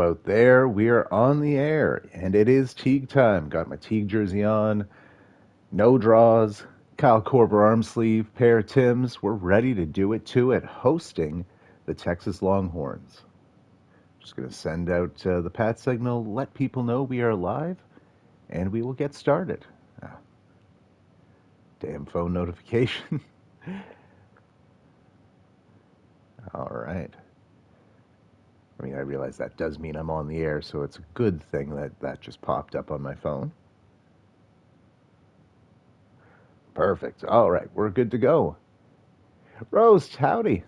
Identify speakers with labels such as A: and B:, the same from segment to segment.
A: Out there, we are on the air, and it is Teague time. Got my Teague jersey on, no draws, Kyle Korver arm sleeve, pair of Tims. We're ready to do it to it, hosting the Texas Longhorns. Just going to send out the pat signal, let people know we are live, and we will get started. Ah, damn phone notification. All right. I mean, I realize that does mean I'm on the air, so it's a good thing that that just popped up on my phone. Perfect. All right, we're good to go. Roast, howdy.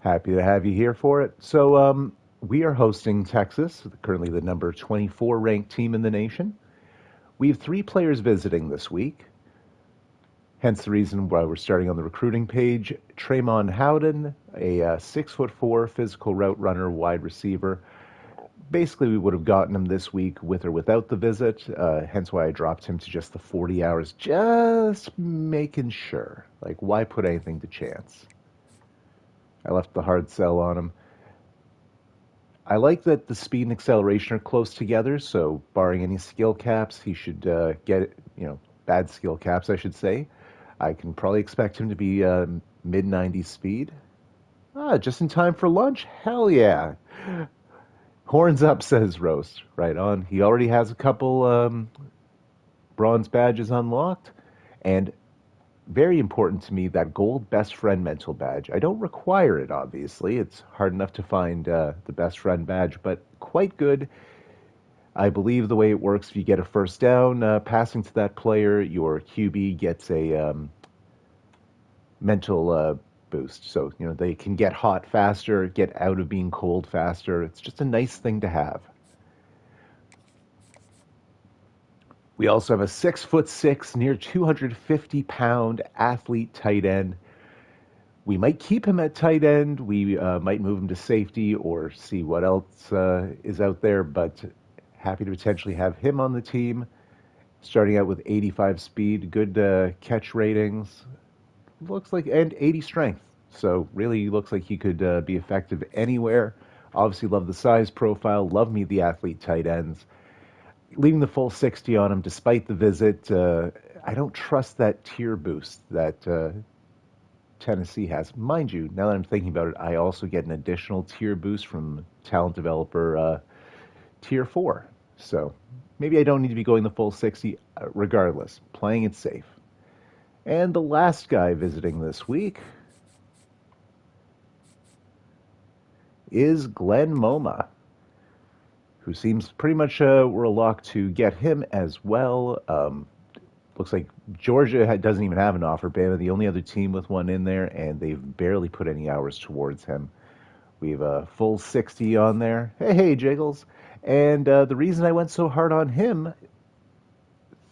A: Happy to have you here for it. We are hosting Texas, currently the number 24 ranked team in the nation. We have three players visiting this week, hence the reason why we're starting on the recruiting page. Tremon Howden, a 6'4" physical route runner, wide receiver. Basically, we would have gotten him this week with or without the visit, hence why I dropped him to just the 40 hours, just making sure. Like, why put anything to chance? I left the hard sell on him. I like that the speed and acceleration are close together, so barring any skill caps, he should get, bad skill caps, I should say. I can probably expect him to be mid 90s speed. Ah, just in time for lunch? Hell yeah. Horns up, says Roast. Right on. He already has a couple bronze badges unlocked, and very important to me, that gold best friend mental badge. I don't require it, obviously. It's hard enough to find the best friend badge, but quite good. I believe the way it works, if you get a first down passing to that player, your QB gets a mental boost. So, they can get hot faster, get out of being cold faster. It's just a nice thing to have. We also have a 6'6", near 250-pound athlete tight end. We might keep him at tight end. We might move him to safety or see what else is out there, but happy to potentially have him on the team. Starting out with 85 speed, good catch ratings, looks like, and 80 strength. So really looks like he could be effective anywhere. Obviously love the size profile, love me the athlete tight ends. Leaving the full 60 on him despite the visit. I don't trust that tier boost that Tennessee has. Mind you, now that I'm thinking about it, I also get an additional tier boost from talent developer tier 4. So maybe I don't need to be going the full 60 regardless, playing it safe. And the last guy visiting this week is Glenn Moma, who seems pretty much we're a lock to get him as well. Looks like Georgia doesn't even have an offer. Bama, the only other team with one in there, and they've barely put any hours towards him. We have a full 60 on there. Hey, Jiggles. And the reason I went so hard on him,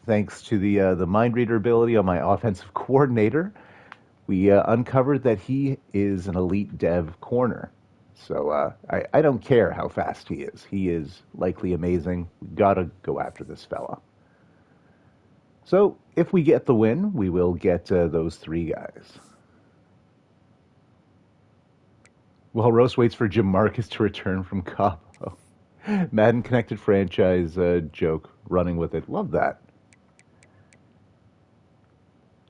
A: thanks to the mind reader ability on my offensive coordinator, we uncovered that he is an elite dev corner. So I don't care how fast he is. He is likely amazing. We gotta go after this fella. So if we get the win, we will get those three guys. While Roast waits for Jim Marcus to return from Cabo. Madden Connected franchise joke, running with it. Love that.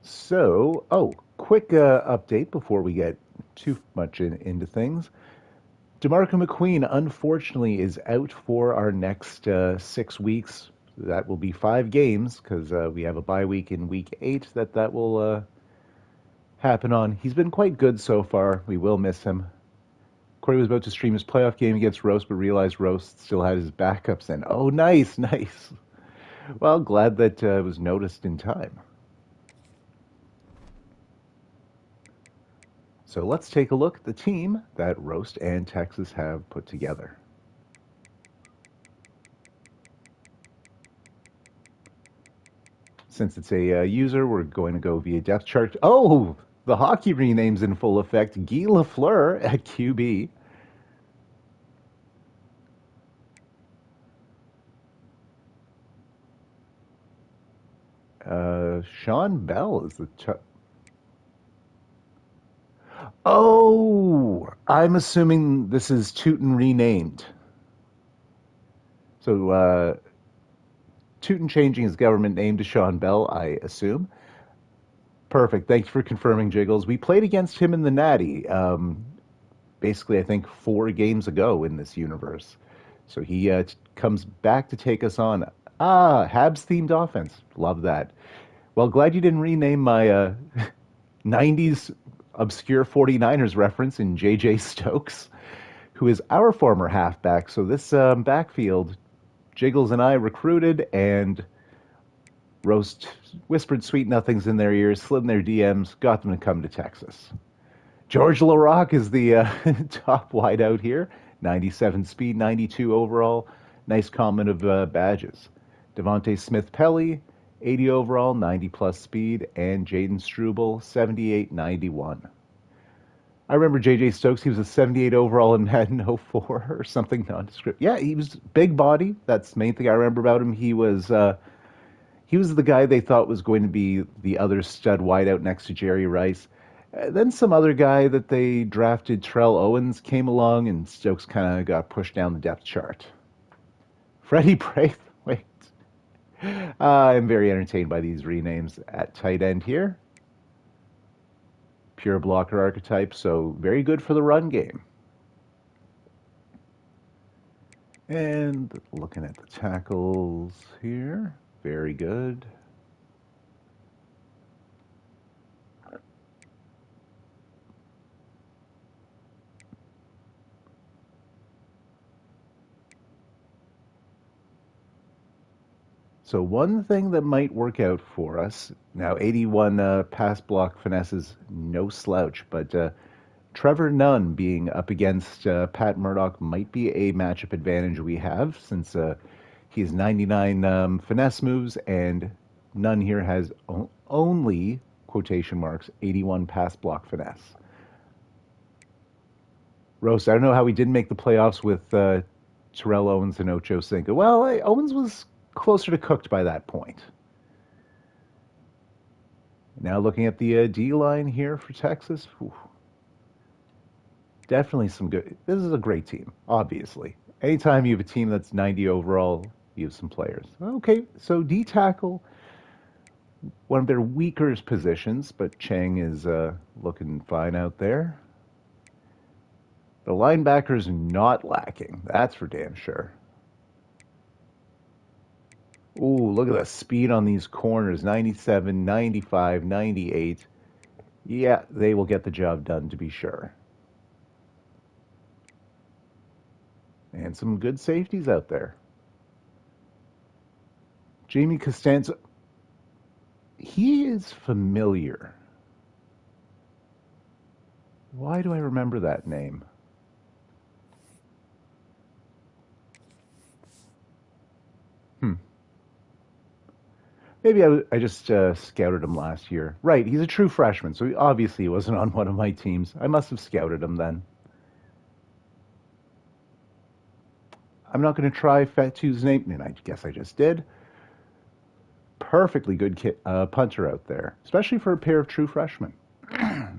A: So, quick update before we get too much into things. DeMarco McQueen, unfortunately, is out for our next 6 weeks. That will be 5 games because we have a bye week in week 8 that will happen on. He's been quite good so far. We will miss him. Corey was about to stream his playoff game against Roast, but realized Roast still had his backups in. Oh, nice. Well, glad that it was noticed in time. So let's take a look at the team that Roast and Texas have put together. Since it's a user, we're going to go via depth chart. Oh, the hockey rename's in full effect. Guy Lafleur at QB. Sean Bell is the... Oh, I'm assuming this is Tootin renamed. So Tootin changing his government name to Sean Bell, I assume. Perfect. Thank you for confirming, Jiggles. We played against him in the Natty, basically, I think 4 games ago in this universe. So he comes back to take us on. Ah, Habs themed offense. Love that. Well, glad you didn't rename my 90s obscure 49ers reference in J.J. Stokes, who is our former halfback. So this backfield, Jiggles and I recruited, and Roast whispered sweet nothings in their ears, slid in their DMs, got them to come to Texas. George LaRocque is the top wideout here. 97 speed, 92 overall. Nice comment of badges. Devontae Smith-Pelly, 80 overall, 90 plus speed. And Jaden Struble, 78, 91. I remember J.J. Stokes, he was a 78 overall in Madden 04 or something nondescript. Yeah, he was big body. That's the main thing I remember about him. He was the guy they thought was going to be the other stud wideout next to Jerry Rice. Then some other guy that they drafted, Terrell Owens, came along, and Stokes kind of got pushed down the depth chart. Freddie Braithwaite. I'm very entertained by these renames at tight end here. Pure blocker archetype, so very good for the run game. And looking at the tackles here, very good. So one thing that might work out for us, now 81 pass block finesse is no slouch, but Trevor Nunn being up against Pat Murdoch might be a matchup advantage we have, since he has 99 finesse moves, and Nunn here has only, quotation marks, 81 pass block finesse. Roast, I don't know how we didn't make the playoffs with Terrell Owens and Ocho Cinco. Well, Owens was closer to cooked by that point. Now looking at the D line here for Texas. Whew. Definitely some good. This is a great team, obviously. Anytime you have a team that's 90 overall, you have some players. Okay, so D tackle, one of their weaker positions, but Chang is looking fine out there. The linebacker's not lacking, that's for damn sure. Ooh, look at the speed on these corners. 97, 95, 98. Yeah, they will get the job done, to be sure. And some good safeties out there. Jamie Costanza. He is familiar. Why do I remember that name? Maybe I just scouted him last year. Right, he's a true freshman, so obviously he wasn't on one of my teams. I must have scouted him then. I'm not going to try Fatu's name, and I guess I just did. Perfectly good punter out there, especially for a pair of true freshmen.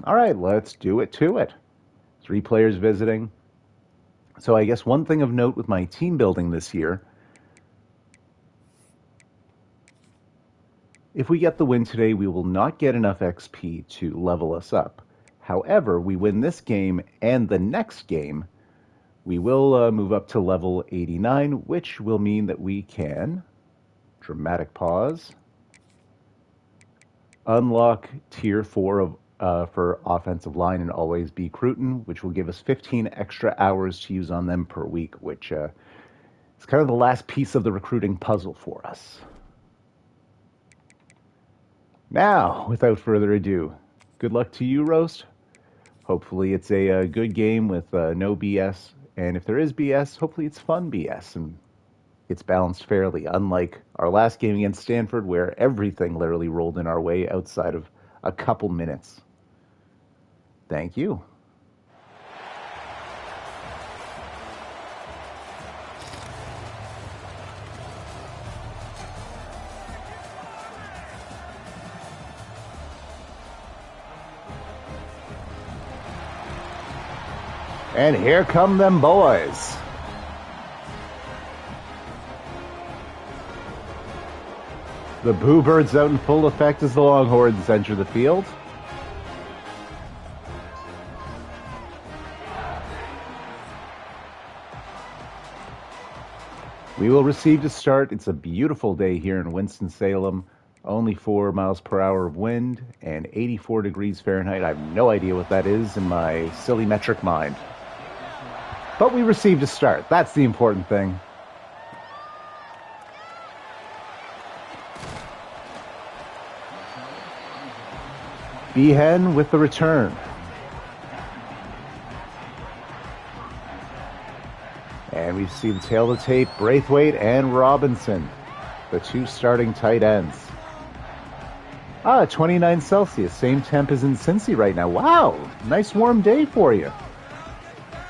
A: All right, let's do it to it. 3 players visiting. So I guess one thing of note with my team building this year, if we get the win today, we will not get enough XP to level us up. However, we win this game and the next game, we will move up to level 89, which will mean that we can, dramatic pause, unlock tier 4 of for offensive line and always be Cruton, which will give us 15 extra hours to use on them per week, which is kind of the last piece of the recruiting puzzle for us. Now, without further ado, good luck to you, Roast. Hopefully it's a good game with no BS. And if there is BS, hopefully it's fun BS and it's balanced fairly, unlike our last game against Stanford, where everything literally rolled in our way outside of a couple minutes. Thank you. And here come them boys. The Boo Birds out in full effect as the Longhorns enter the field. We will receive to start. It's a beautiful day here in Winston-Salem. Only 4 miles per hour of wind and 84 degrees Fahrenheit. I have no idea what that is in my silly metric mind. But we received a start. That's the important thing. Behan with the return. And we see the tail of the tape, Braithwaite and Robinson, the two starting tight ends. 29 Celsius, same temp as in Cincy right now. Wow, nice warm day for you.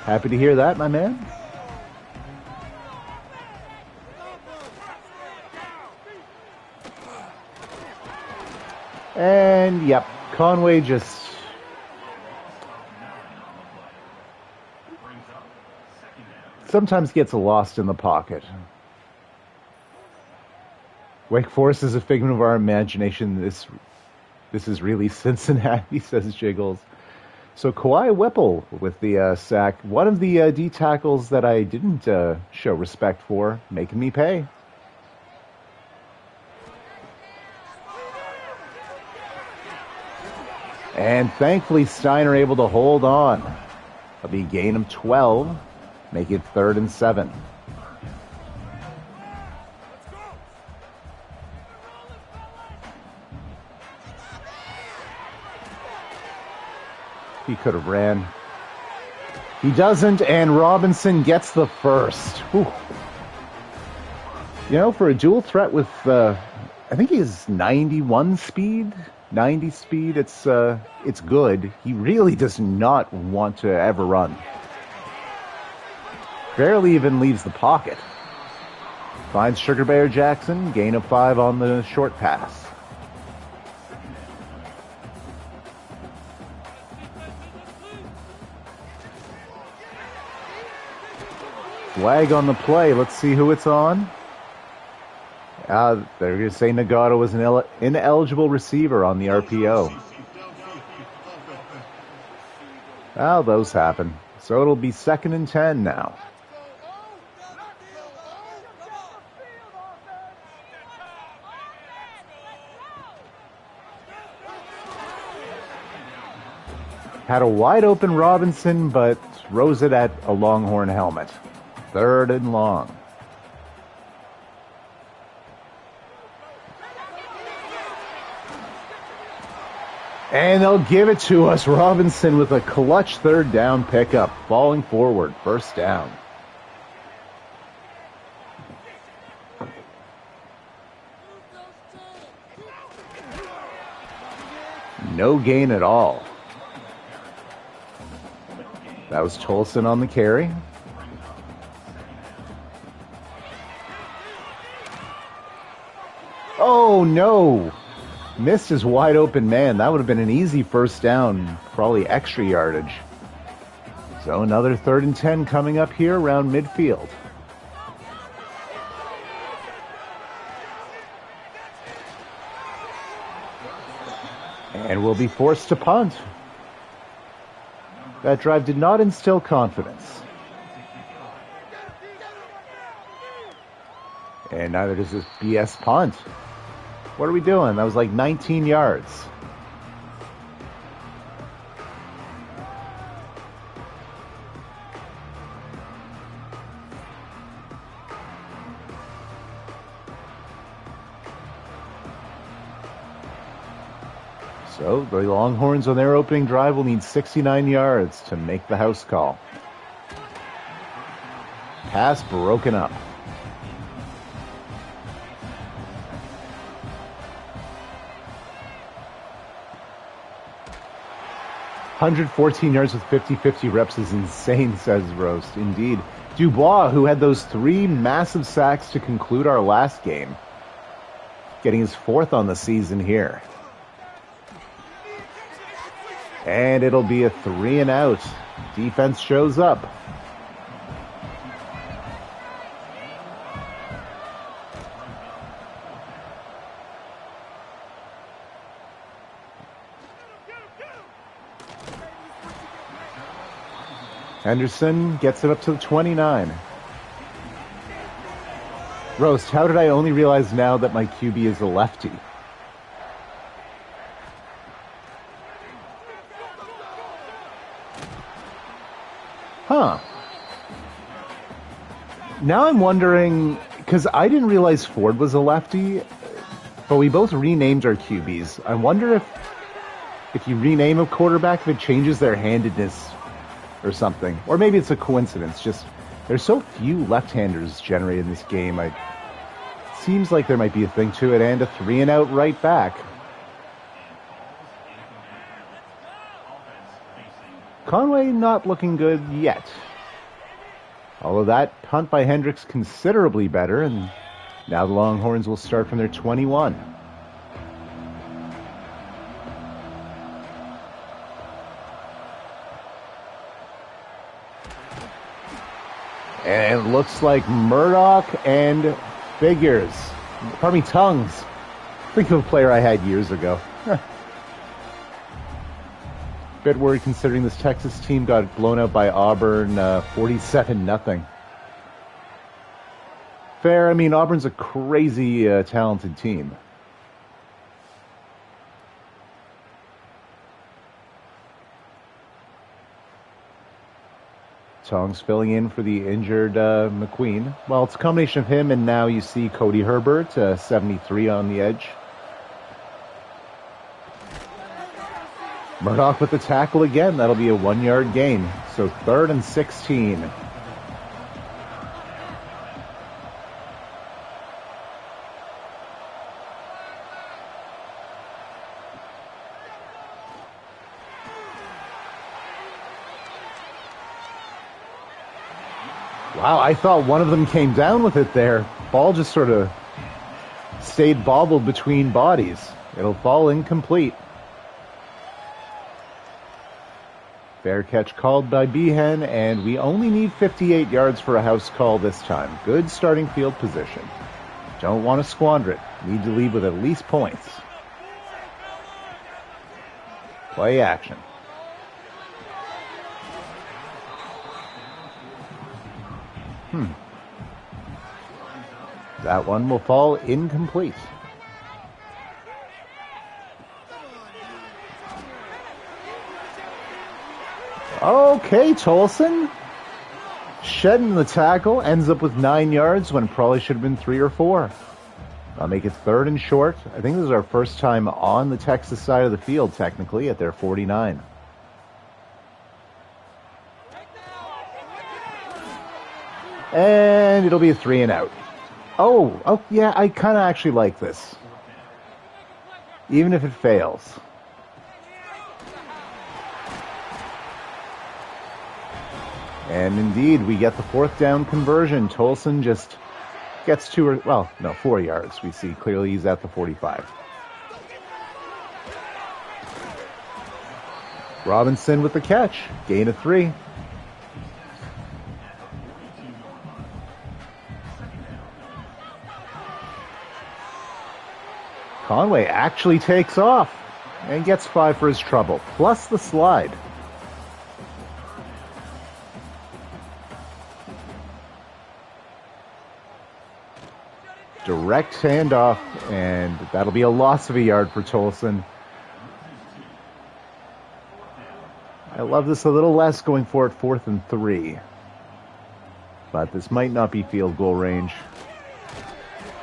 A: Happy to hear that, my man. And, yep, Conway just... sometimes gets lost in the pocket. Wake Forest is a figment of our imagination. This is really Cincinnati, says Jiggles. So Kawhi Whipple with the sack. One of the D tackles that I didn't show respect for, making me pay. And thankfully Steiner able to hold on. It'll be a gain of 12, make it 3rd and 7. He could have ran. He doesn't, and Robinson gets the first. Whew. You know, for a dual threat with, I think he has 91 speed, 90 speed, it's good. He really does not want to ever run. Barely even leaves the pocket. Finds Sugar Bear Jackson, gain of 5 on the short pass. Flag on the play. Let's see who it's on. They're going to say Nagato was an ineligible receiver on the RPO. Well, those happen. So it'll be 2nd and 10 now. Had a wide open Robinson, but rose it at a Longhorn helmet. 3rd and long. And they'll give it to us. Robinson with a clutch 3rd down pickup. Falling forward. 1st down. No gain at all. That was Tolson on the carry. Oh, no. Missed his wide open man. That would have been an easy 1st down, probably extra yardage. So another 3rd and 10 coming up here around midfield. And we'll be forced to punt. That drive did not instill confidence. And neither does this BS punt. What are we doing? That was like 19 yards. So the Longhorns on their opening drive will need 69 yards to make the house call. Pass broken up. 114 yards with 50-50 reps is insane, says Roast. Indeed. Dubois, who had those 3 massive sacks to conclude our last game, getting his 4th on the season here. And it'll be a 3 and out. Defense shows up. Henderson gets it up to the 29. Roast, how did I only realize now that my QB is a lefty? Huh. Now I'm wondering, because I didn't realize Ford was a lefty, but we both renamed our QBs. I wonder if you rename a quarterback, if it changes their handedness or something. Or maybe it's a coincidence. Just there's so few left-handers generated in this game. It seems like there might be a thing to it, and a 3-and-out right back. Conway not looking good yet. Although that punt by Hendricks considerably better, and now the Longhorns will start from their 21. And it looks like Murdoch and Figures. Pardon me, Tongues. Think of a player I had years ago. Bit worried considering this Texas team got blown out by Auburn 47-0. Fair. I mean, Auburn's a crazy talented team. Tongs filling in for the injured McQueen. Well, it's a combination of him, and now you see Cody Herbert, 73 on the edge. Murdoch with the tackle again. That'll be a 1-yard gain. So 3rd and 16. Wow, I thought one of them came down with it there. Ball just sort of stayed bobbled between bodies. It'll fall incomplete. Fair catch called by Behan, and we only need 58 yards for a house call this time. Good starting field position. Don't want to squander it. Need to lead with at least points. Play action. That one will fall incomplete. Okay, Tolson. Shedding the tackle, ends up with 9 yards when it probably should have been 3 or 4. I'll make it 3rd and short. I think this is our first time on the Texas side of the field, technically, at their 49. And it'll be a 3-and-out. Oh, yeah, I kind of actually like this. Even if it fails. And indeed, we get the 4th down conversion. Tolson just gets 4 yards. We see clearly he's at the 45. Robinson with the catch. Gain of 3. Conway actually takes off and gets 5 for his trouble, plus the slide. Direct handoff, and that'll be a loss of a yard for Tolson. I love this a little less going for it 4th and 3. But this might not be field goal range.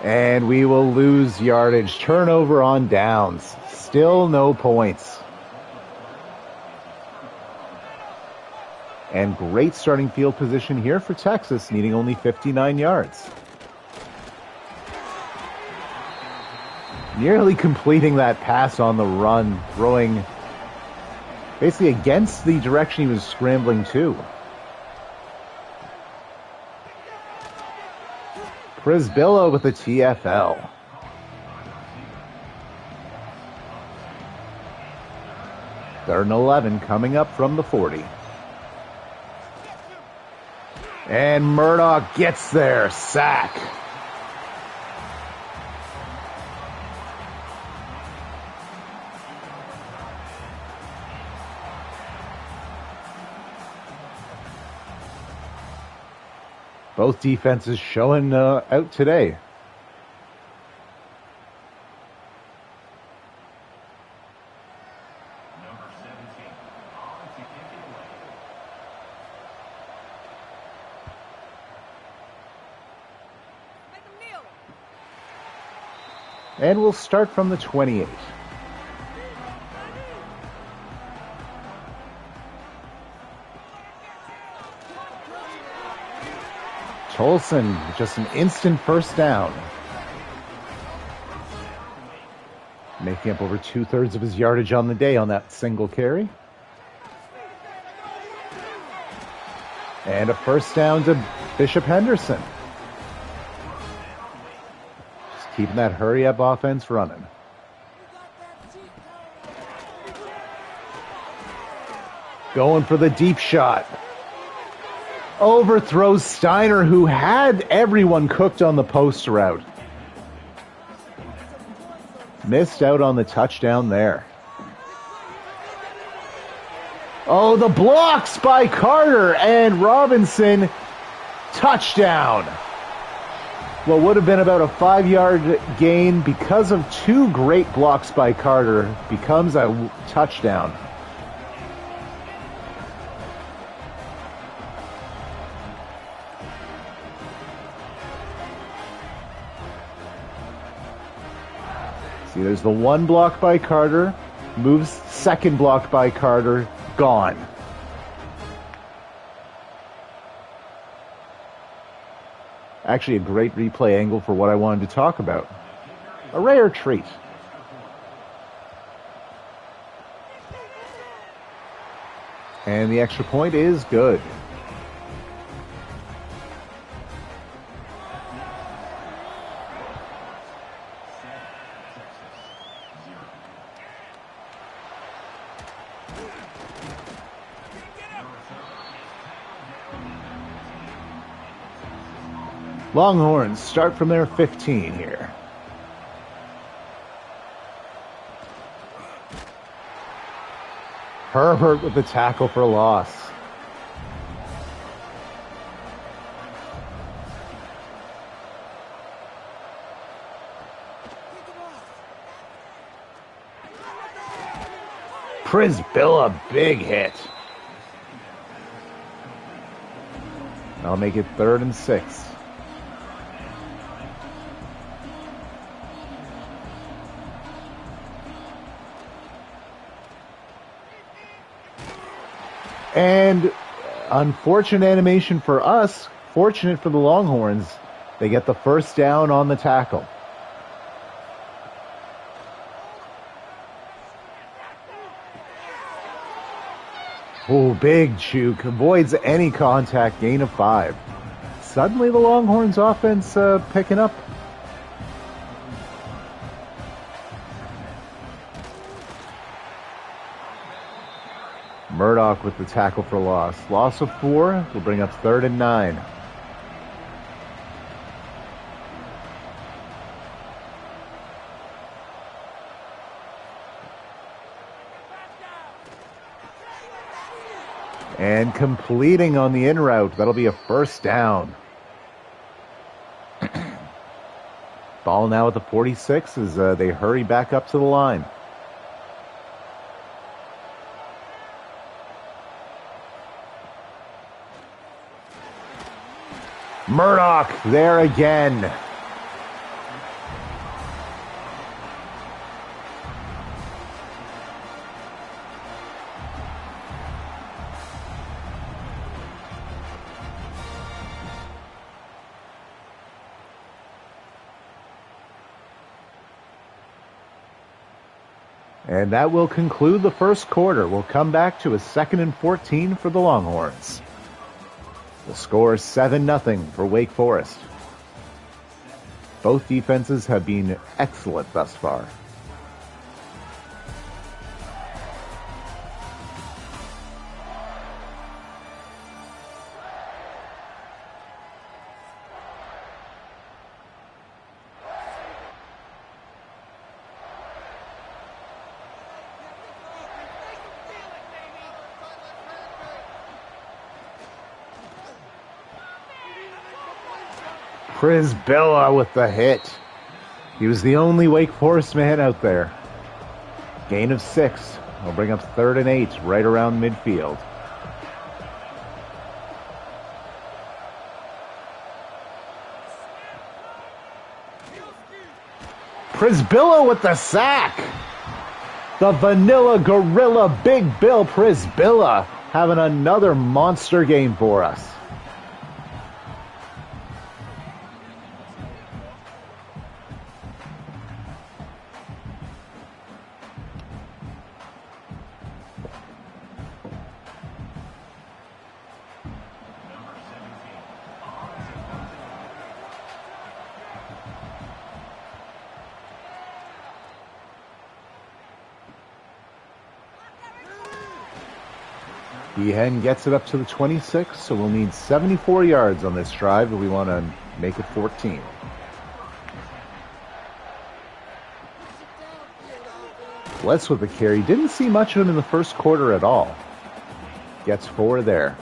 A: And we will lose yardage. Turnover on downs. Still no points. And great starting field position here for Texas, needing only 59 yards. Nearly completing that pass on the run, throwing basically against the direction he was scrambling to. Prisbilla with a TFL. Third and 11 coming up from the 40. And Murdoch gets there. Sack. Both defenses showing out today. And we'll start from the 28. Tolson, just an instant first down. Making up over 2/3 of his yardage on the day on that single carry. And a first down to Bishop Henderson. Just keeping that hurry-up offense running. Going for the deep shot. Overthrows Steiner, who had everyone cooked on the post route. Missed out on the touchdown there. Oh, the blocks by Carter and Robinson. Touchdown. What would have been about a 5-yard gain because of two great blocks by Carter becomes a touchdown. See, there's the one block by Carter, moves, second block by Carter, gone. Actually, a great replay angle for what I wanted to talk about. A rare treat. And the extra point is good. Longhorns start from their 15 here. Herbert with the tackle for loss. Prisbilla, big hit. I'll make it 3rd and 6. And unfortunate animation for us, fortunate for the Longhorns, they get the first down on the tackle. Oh, big juke, avoids any contact, gain of 5. Suddenly the Longhorns offense picking up. Murdoch with the tackle for loss. Loss of 4 will bring up 3rd and 9. And completing on the in route. That'll be a first down. Ball now at the 46 as they hurry back up to the line. Murdoch there again. And that will conclude the first quarter. We'll come back to a 2nd and 14 for the Longhorns. The score is 7-0 for Wake Forest. Both defenses have been excellent thus far. Prisbilla with the hit. He was the only Wake Forest man out there. Gain of 6. They'll bring up 3rd and 8 right around midfield. Prisbilla with the sack. The Vanilla Gorilla Big Bill Prisbilla having another monster game for us. Behan gets it up to the 26, so we'll need 74 yards on this drive if we want to make it 14. Blitz with the carry. Didn't see much of him in the first quarter at all. Gets 4 there.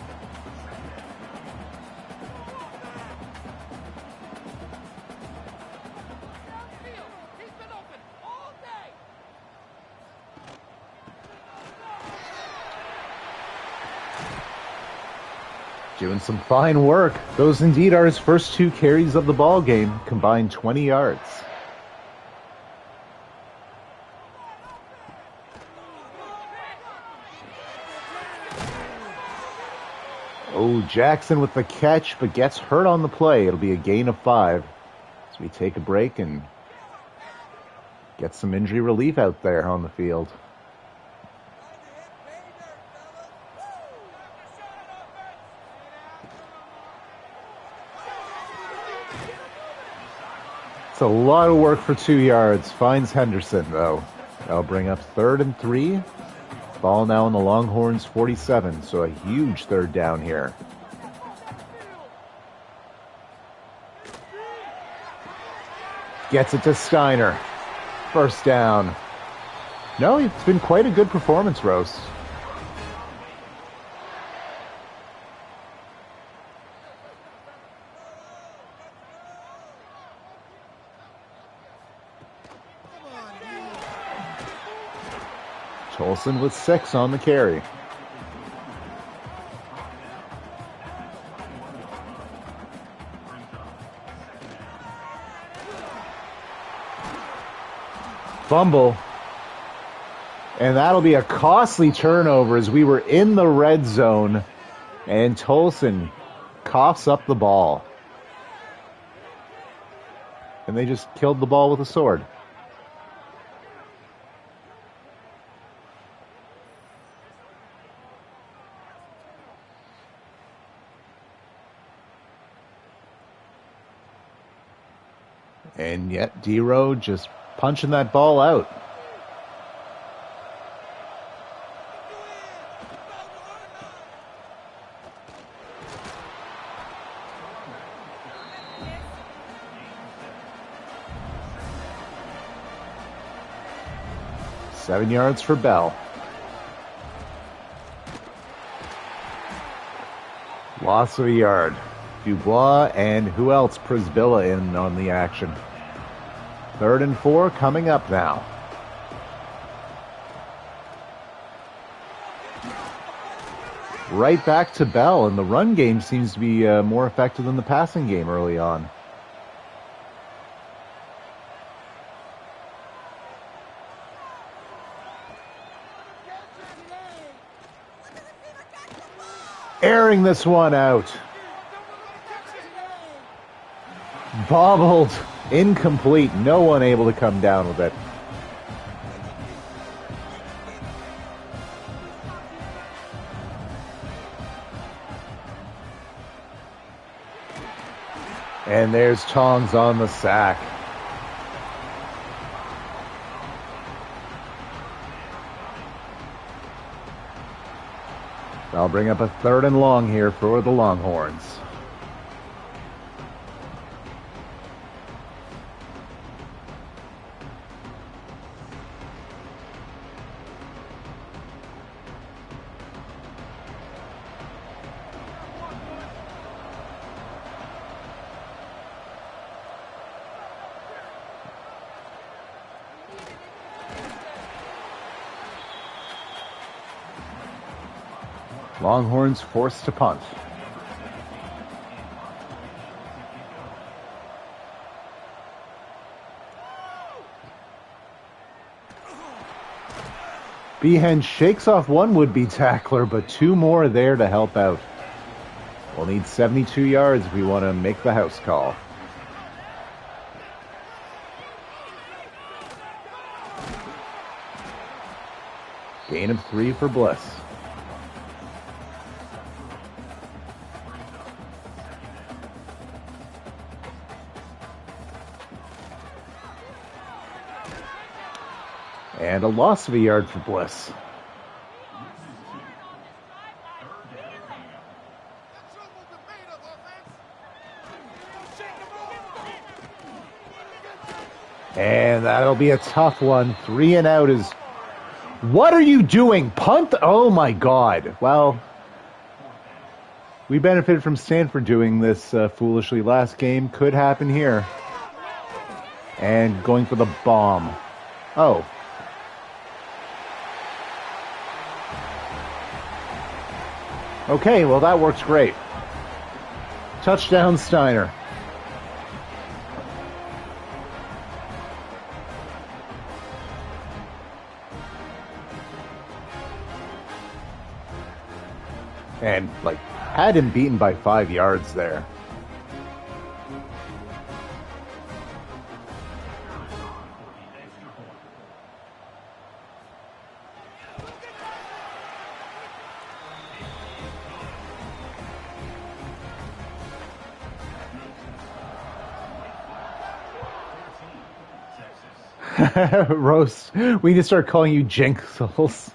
A: Doing some fine work. Those indeed are his first 2 carries of the ball game, combined 20 yards. Oh, Jackson with the catch, but gets hurt on the play. It'll be a gain of 5. So we take a break and get some injury relief out there on the field. It's a lot of work for 2 yards. Finds Henderson, though. That'll bring up 3rd and 3. Ball now on the Longhorns 47, so a huge 3rd down here. Gets it to Steiner. 1st down. No, it's been quite a good performance, Rose. Tolson with 6 on the carry. Fumble. And that'll be a costly turnover as we were in the red zone. And Tolson coughs up the ball. And they just killed the ball with a sword. And yet D-Row just punching that ball out. Seven yards for Bell. Loss of a yard. Dubois and who else? Prisbilla in on the action. 3rd and 4 coming up now. Right back to Bell, and the run game seems to be more effective than the passing game early on. Airing this one out. Bobbled. Incomplete. No one able to come down with it. And there's Tongs on the sack. I'll bring up a 3rd and long here for the Longhorns. Longhorns forced to punt. Behan shakes off one would-be tackler, but two more there to help out. We'll need 72 yards if we want to make the house call. Gain of 3 for Bliss. And a loss of a yard for Bliss. And that'll be a tough one. 3 and out is... What are you doing? Punt? Oh my God. Well, we benefited from Stanford doing this foolishly last game. Could happen here. And going for the bomb. Oh. Okay, well that works great. Touchdown Steiner. And, had him beaten by 5 yards there. Rose, we need to start calling you Jenksels.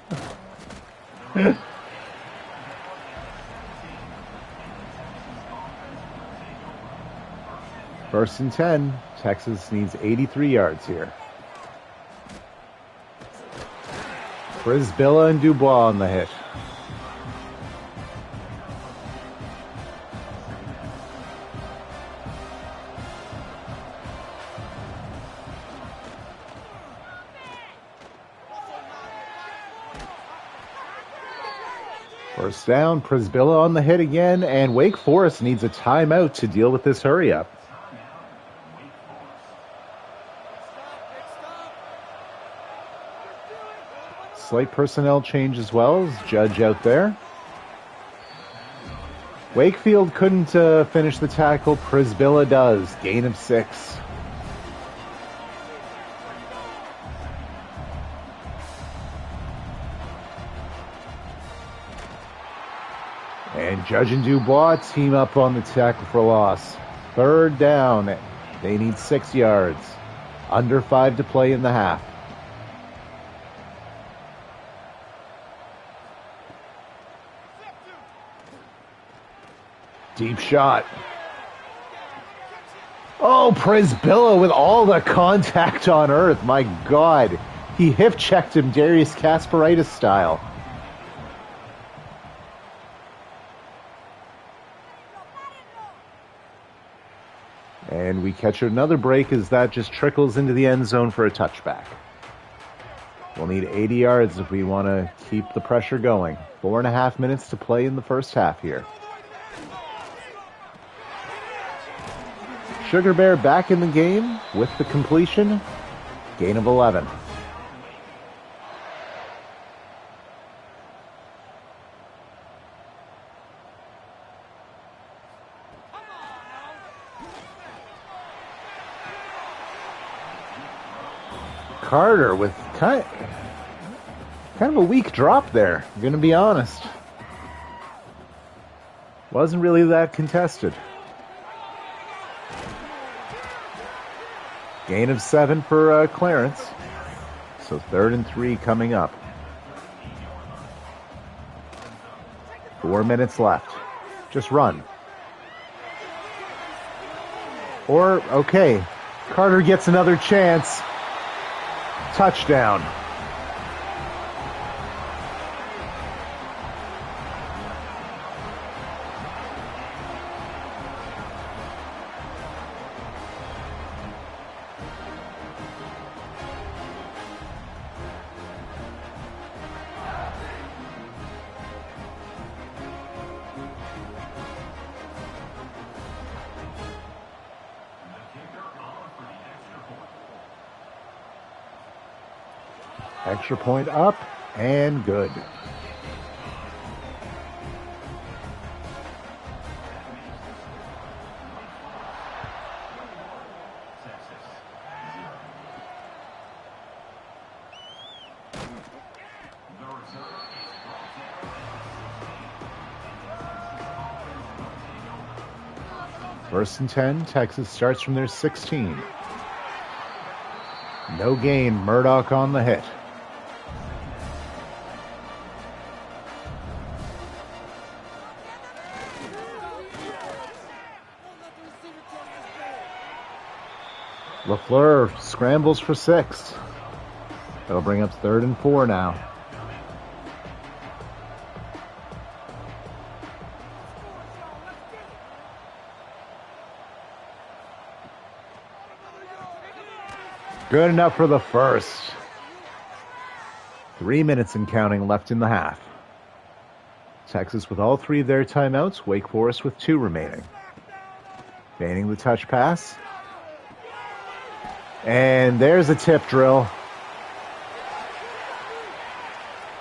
A: First and 10. Texas needs 83 yards here. Brisbilla and Dubois on the hit. First down, Brisbilla on the hit again, and Wake Forest needs a timeout to deal with this hurry-up. Slight personnel change as well as Judge out there. Wakefield couldn't finish the tackle. Brisbilla does. Gain of 6. And Judge and Dubois team up on the tackle for loss. Third down. They need 6 yards. Under 5 to play in the half. Deep shot. Oh, Brisbilla with all the contact on earth. My God. He hip-checked him Darius Kasparaitis style. And we catch another break as that just trickles into the end zone for a touchback. We'll need 80 yards if we want to keep the pressure going. 4.5 minutes to play in the first half here. Sugar Bear back in the game with the completion. Gain of 11. Carter with kind of a weak drop there, I'm going to be honest. Wasn't really that contested. Gain of 7 for Clarence. So 3rd and 3 coming up. 4 minutes left. Just run. Or, okay, Carter gets another chance. Touchdown. Extra point up and good. First and 10, Texas starts from their 16. No gain, Murdoch on the hit. LaFleur scrambles for 6. That'll bring up 3rd and 4 now. Good enough for the first. 3 minutes and counting left in the half. Texas with all 3 of their timeouts. Wake Forest with 2 remaining. Feigning the touch pass. And there's a tip drill.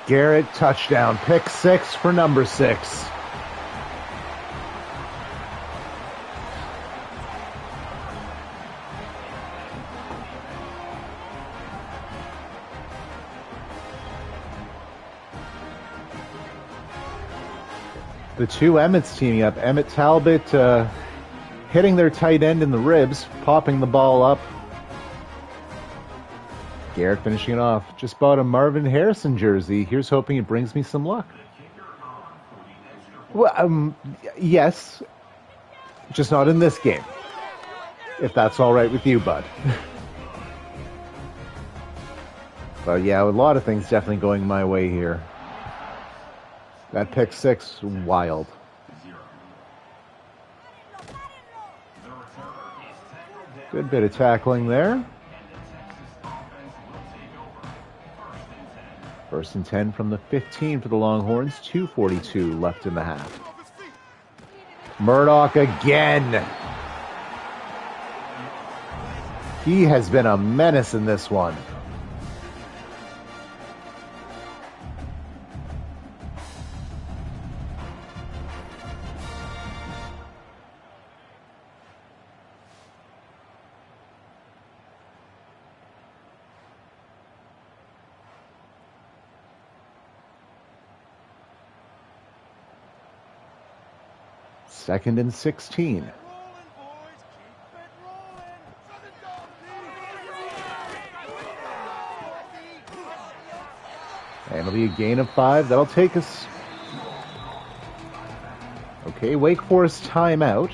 A: Garrett, touchdown. Pick 6 for number 6. The two Emmets teaming up. Emmett Talbot hitting their tight end in the ribs, popping the ball up. Garrett finishing it off. Just bought a Marvin Harrison jersey. Here's hoping it brings me some luck. Well, yes. Just not in this game. If that's all right with you, bud. But yeah, a lot of things definitely going my way here. That pick 6, wild. Good bit of tackling there. First and 10 from the 15 for the Longhorns. 2:42 left in the half. Murdoch again. He has been a menace in this one. Second and 16. And it'll be a gain of 5. That'll take us. Okay, Wake Forest timeout.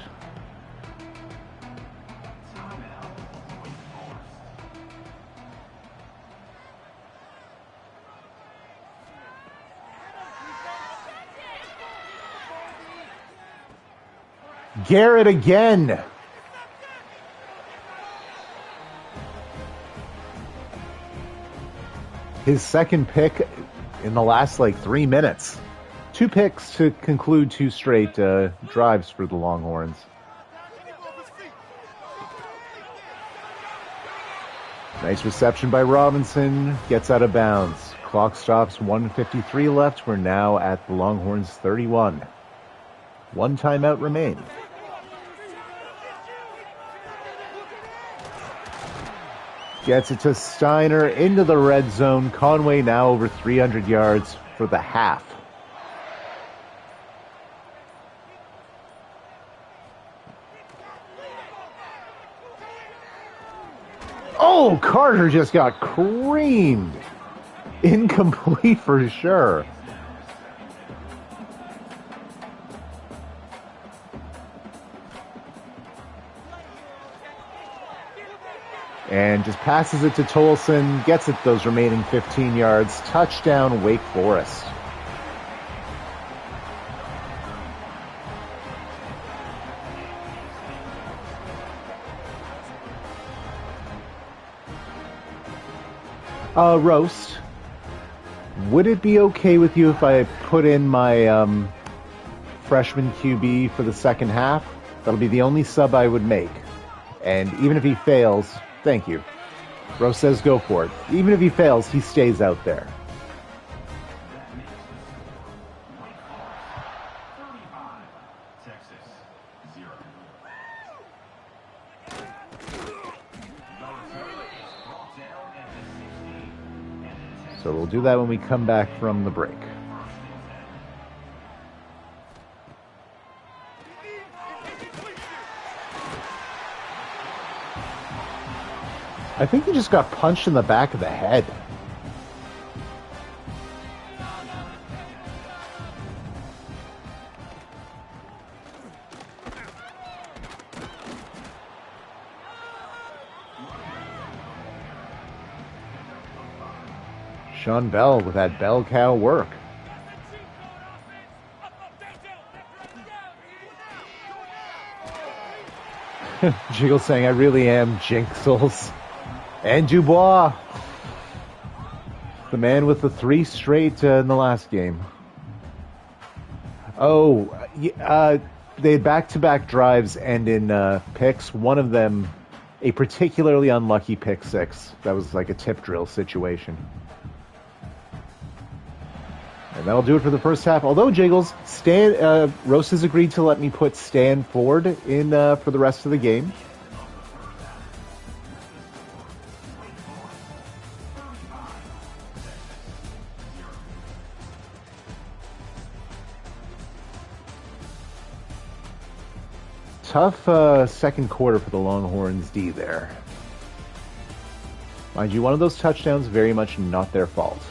A: Garrett again. His second pick in the last 3 minutes. 2 picks to conclude 2 straight drives for the Longhorns. Nice reception by Robinson. Gets out of bounds. Clock stops. 1:53 left. We're now at the Longhorns 31. 1 timeout remains. Gets it to Steiner into the red zone. Conway now over 300 yards for the half. Oh, Carter just got creamed. Incomplete for sure. And just passes it to Tolson, gets it those remaining 15 yards. Touchdown, Wake Forest. Roast, would it be okay with you if I put in my freshman QB for the second half? That'll be the only sub I would make. And even if he fails, thank you. Rose says go for it. Even if he fails, he stays out there. So we'll do that when we come back from the break. I think he just got punched in the back of the head. Sean Bell with that bell cow work. Jiggle saying, I really am Jinxels. And Dubois, the man with the 3 straight in the last game. Oh, they had back-to-back drives and in picks. One of them, a particularly unlucky pick 6. That was like a tip drill situation. And that'll do it for the first half. Although, Jiggles, Rose has agreed to let me put Stan Ford in for the rest of the game. Tough second quarter for the Longhorns D there. Mind you, one of those touchdowns very much not their fault.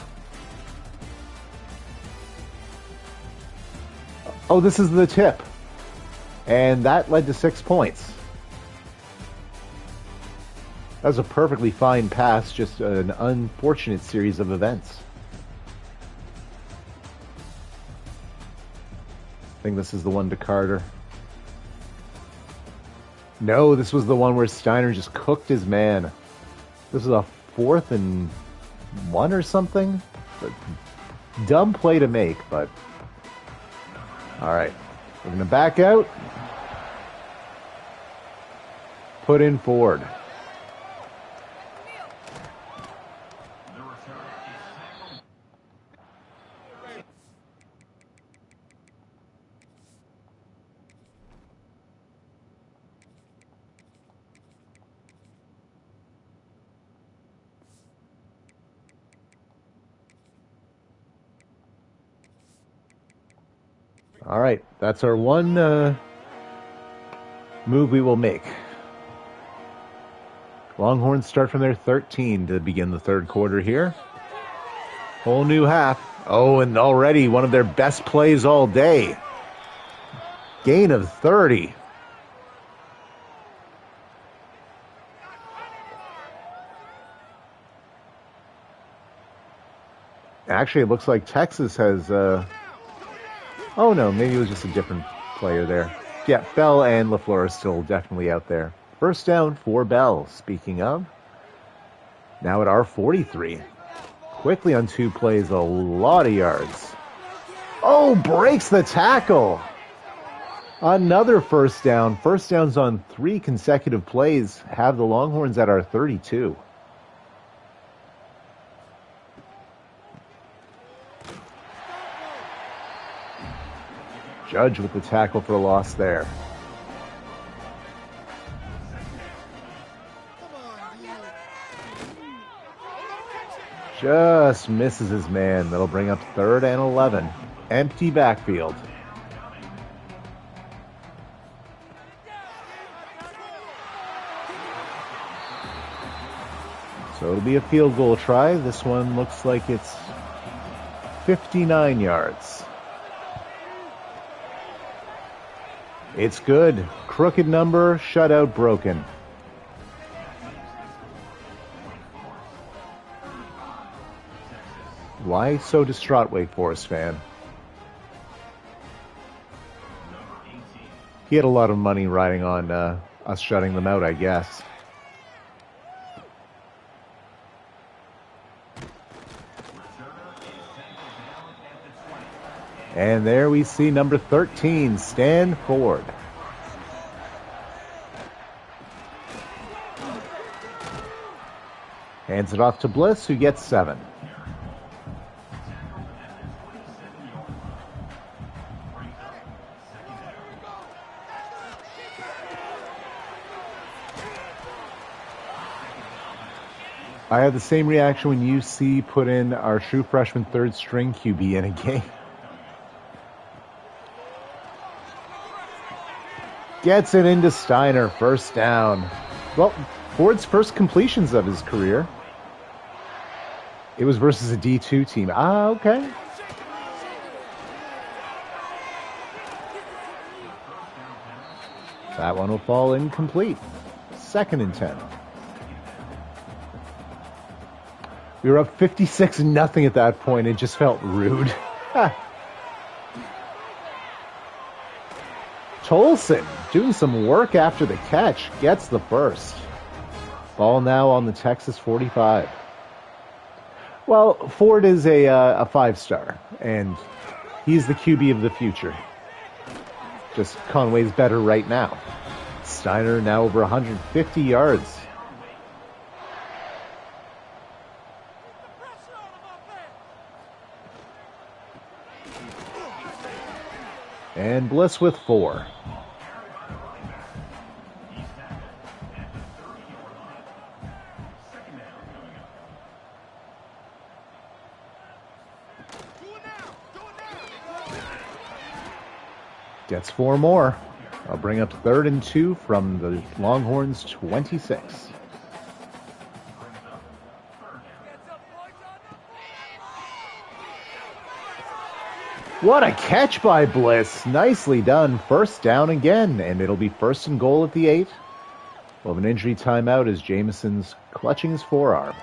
A: Oh, this is the tip. And that led to 6 points. That was a perfectly fine pass, just an unfortunate series of events. I think this is the one to Carter. No, this was the one where Steiner just cooked his man. This is a 4th and 1 or something. Dumb play to make, but... Alright, we're going to back out. Put in Ford. All right, that's our one move we will make. Longhorns start from their 13 to begin the third quarter here. Whole new half. Oh, and already one of their best plays all day. Gain of 30. Actually, it looks like Texas has... Oh no, maybe it was just a different player there. Yeah, Bell and LaFleur are still definitely out there. First down for Bell, speaking of. Now at our 43. Quickly on 2 plays, a lot of yards. Oh, breaks the tackle. Another first down. First downs on 3 consecutive plays have the Longhorns at our 32. Judge with the tackle for a loss there. Just misses his man. That'll bring up 3rd and 11. Empty backfield. So it'll be a field goal try. This one looks like it's 59 yards. It's good. Crooked number, shutout broken. Why so distraught, Wake Forest fan? He had a lot of money riding on us shutting them out, I guess. And there we see number 13, Stan Ford. Hands it off to Bliss, who gets 7. I had the same reaction when UC put in our true freshman third string QB in a game. Gets it into Steiner, first down. Well, Ford's first completions of his career. It was versus a D2 team. Okay. That one will fall incomplete. 2nd and 10. We were up 56-0 at that point. It just felt rude. Tolson doing some work after the catch. Gets the first. Ball now on the Texas 45. Well, Ford is a 5-star, and he's the QB of the future. Just Conway's better right now. Steiner now over 150 yards. And Bliss with 4. Gets 4 more. I'll bring up 3rd and 2 from the Longhorns' 26. What a catch by Bliss. Nicely done. First down again, and it'll be 1st and goal at the 8. We'll have an injury timeout as Jameson's clutching his forearm.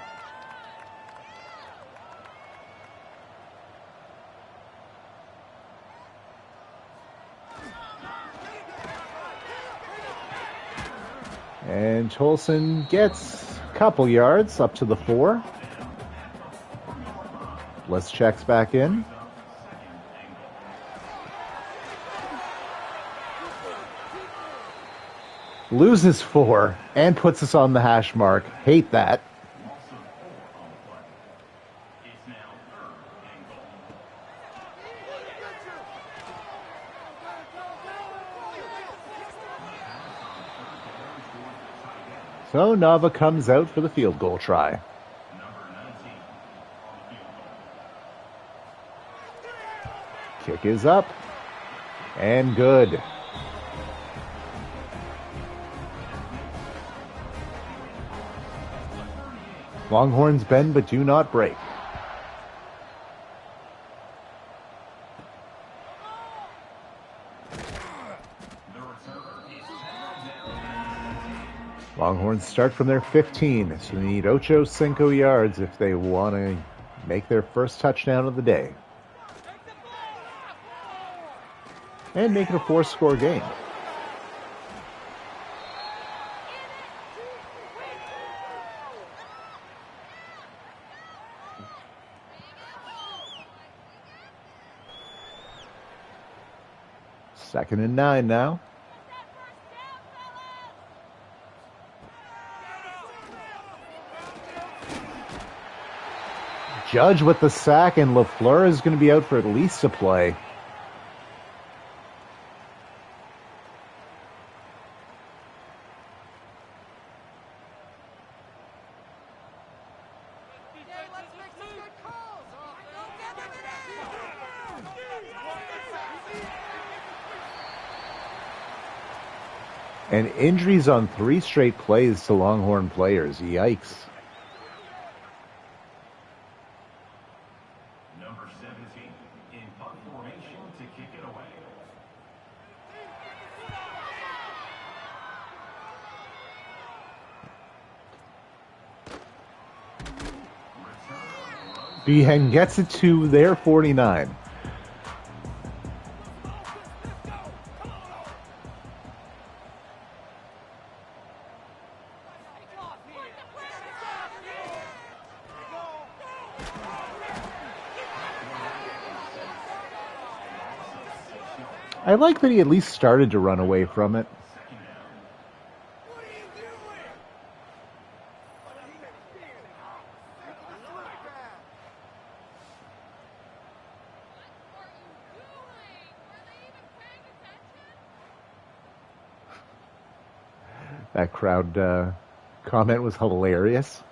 A: And Tolson gets a couple yards up to the 4. Bliss checks back in. Loses 4 and puts us on the hash mark. Hate that. So Nava comes out for the field goal try. Kick is up. And good. Longhorns bend but do not break. Longhorns start from their 15, so they need 5 yards if they want to make their first touchdown of the day. And make it a 4-score game. Second and 9 now. Judge with the sack, and LaFleur is going to be out for at least a play. And injuries on 3 straight plays to Longhorn players. Yikes.
B: Number 17 in punt formation to kick it away.
A: Behan gets it to their 49. I like that he at least started to run away from it. That crowd comment was hilarious.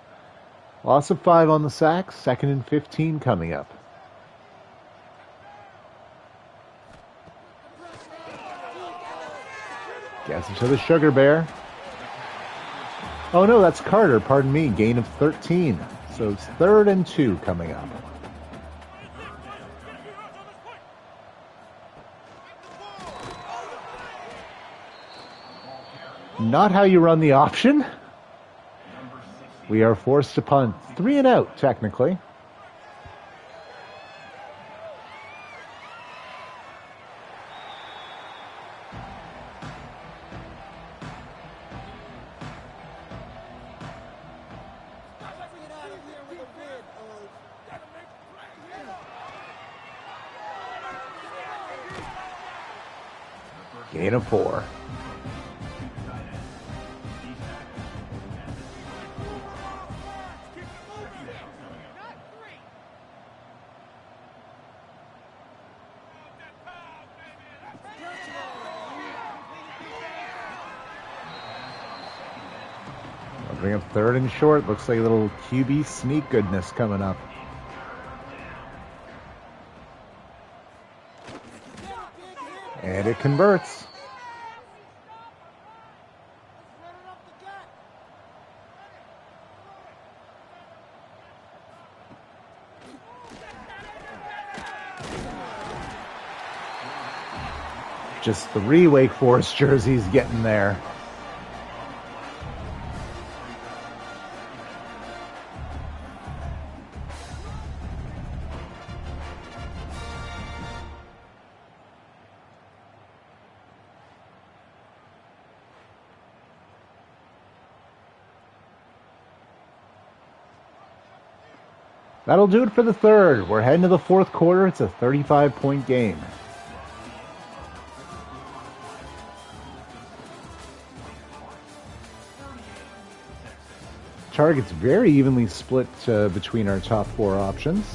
A: Loss of 5 on the sack. 2nd and 15 coming up. Gets it to the Sugar Bear. Oh no, that's Carter. Pardon me. Gain of 13. So it's 3rd and 2 coming up. Not how you run the option. We are forced to punt. 3 and out, technically. Gain of 4. Bring up 3rd and short. Looks like a little QB sneak goodness coming up. And it converts. Just 3 Wake Forest jerseys getting there. That'll do it for the 3rd. We're heading to the 4th quarter. It's a 35-point game. Targets very evenly split between our top 4 options.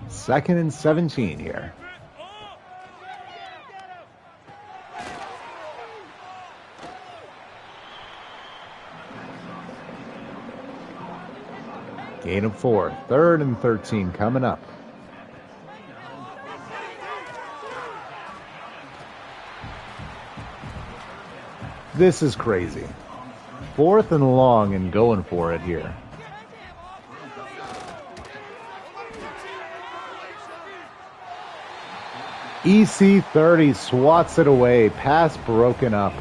A: Second and 17 here. Gain of 4. 3rd and 13 coming up. This is crazy. 4th and long and going for it here. EC30 swats it away. Pass broken up.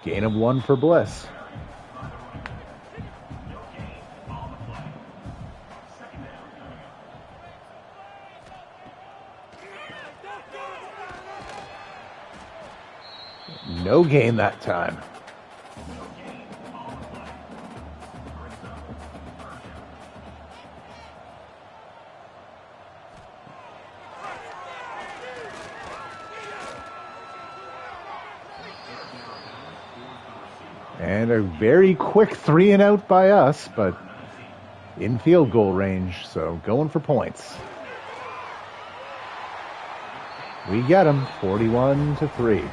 A: Gain of 1 for Bliss. No gain that time. And a very quick 3 and out by us, but in field goal range, so going for points. We get them, 41-3.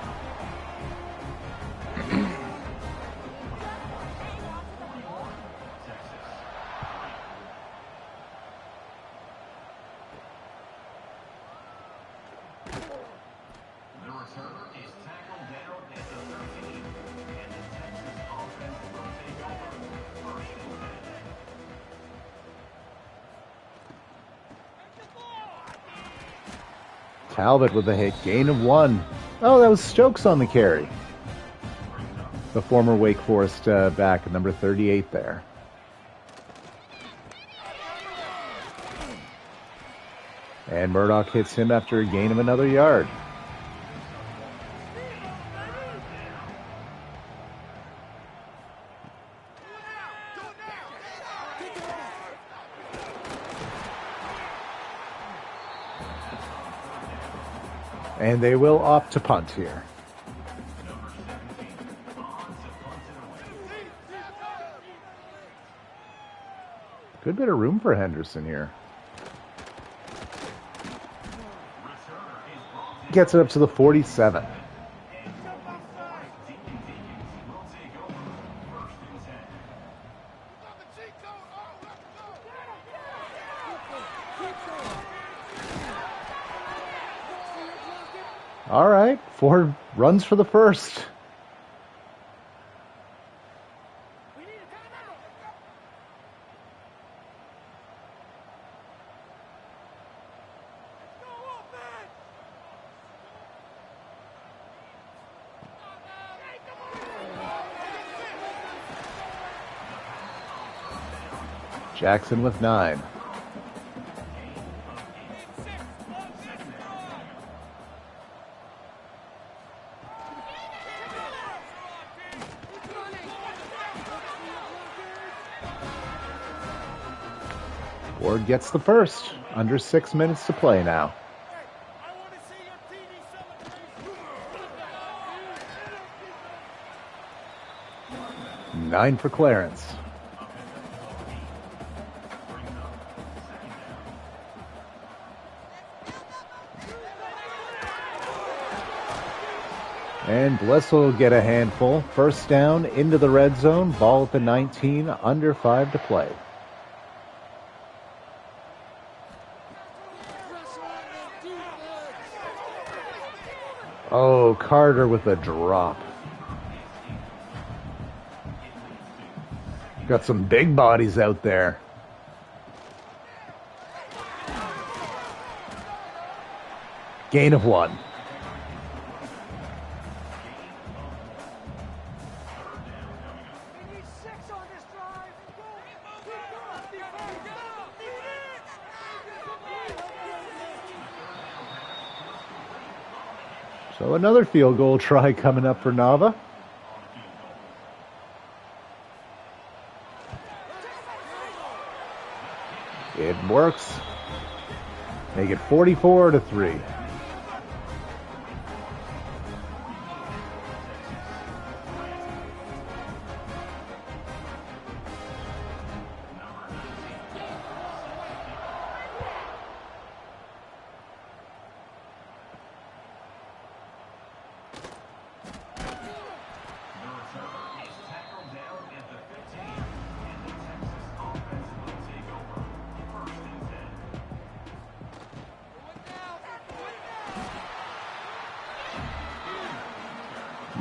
A: Talbot with a hit. Gain of 1. Oh, that was Stokes on the carry. The former Wake Forest back at number 38 there. And Murdoch hits him after a gain of another yard. And they will opt to punt here. Good bit of room for Henderson here. Gets it up to the 47. All right, 4 runs for the first. Jackson with 9. Ward gets the first. Under 6 minutes to play now. Nine for Clarence. And Bliss will get a handful. First down into the red zone. Ball at the 19. Under 5 to play. Oh, Carter with a drop. Got some big bodies out there. Gain of 1. So another field goal try coming up for Nava. It works. Make it 44-3.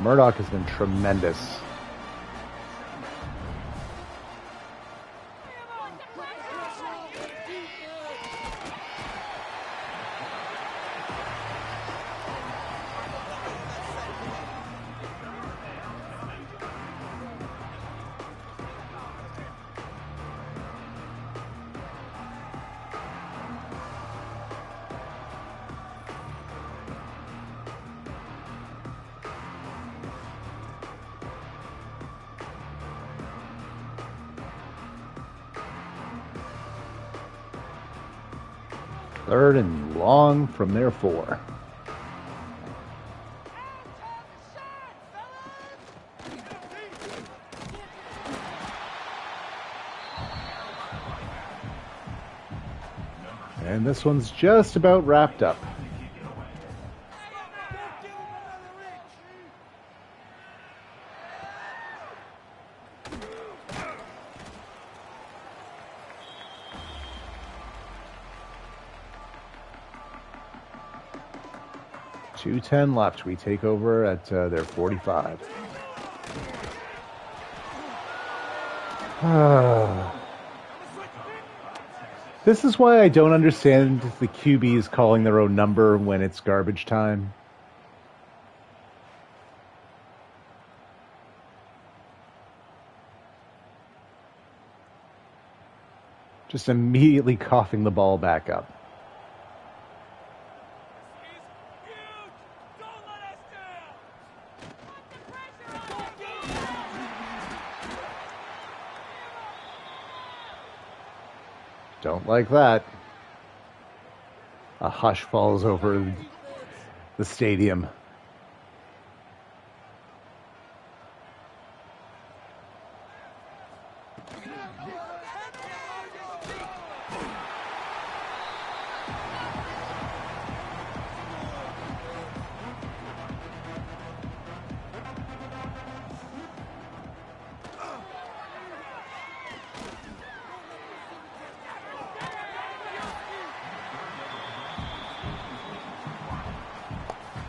A: Murdoch has been tremendous. Third and long from their 4. And this one's just about wrapped up. .210 left. We take over at their 45. This is why I don't understand the QBs calling their own number when it's garbage time. Just immediately coughing the ball back up. Don't like that. A hush falls over the stadium.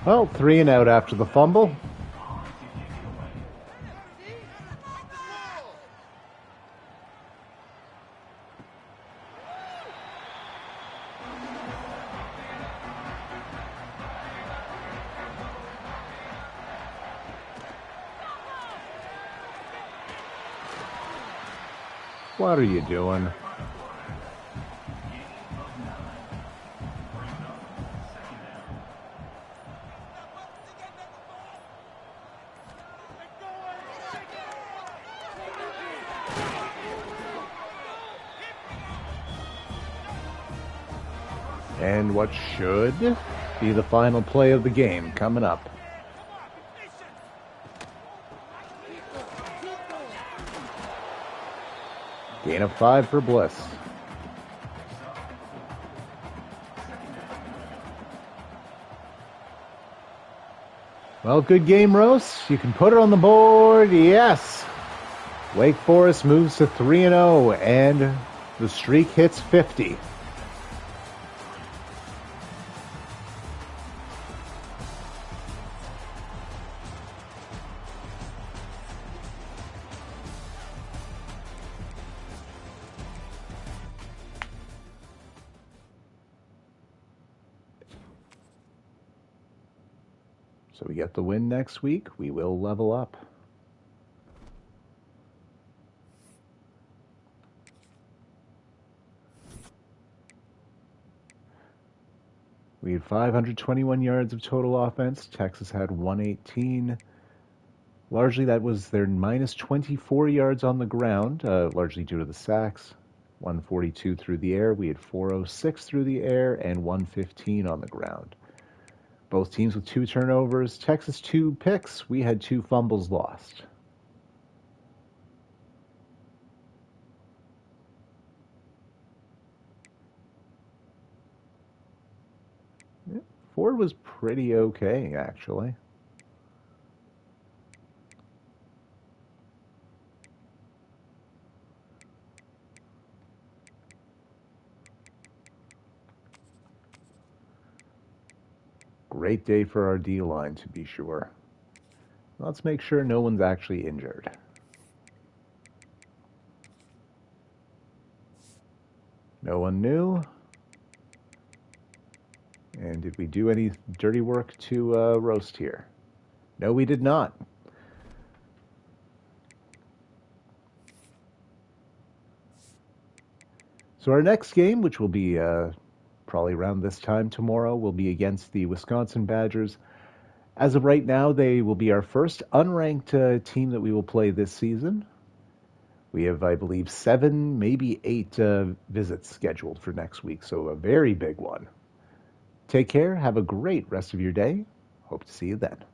A: Well, 3 and out after the fumble. What are you doing? And what should be the final play of the game coming up. Gain of 5 for Bliss. Well, good game, Rose. You can put it on the board. Yes. Wake Forest moves to 3-0, and the streak hits 50. So we get the win next week. We will level up. We had 521 yards of total offense. Texas had 118. Largely that was their minus 24 yards on the ground, largely due to the sacks. 142 through the air. We had 406 through the air and 115 on the ground. Both teams with 2 turnovers. Texas 2 picks. We had 2 fumbles lost. Yeah, Ford was pretty okay, actually. Great day for our D-line, to be sure. Let's make sure no one's actually injured. No one new. And did we do any dirty work to roast here? No, we did not. So our next game, which will be probably around this time tomorrow, will be against the Wisconsin Badgers. As of right now, they will be our first unranked team that we will play this season. We have, I believe, 7, maybe 8 visits scheduled for next week, so a very big one. Take care. Have a great rest of your day. Hope to see you then.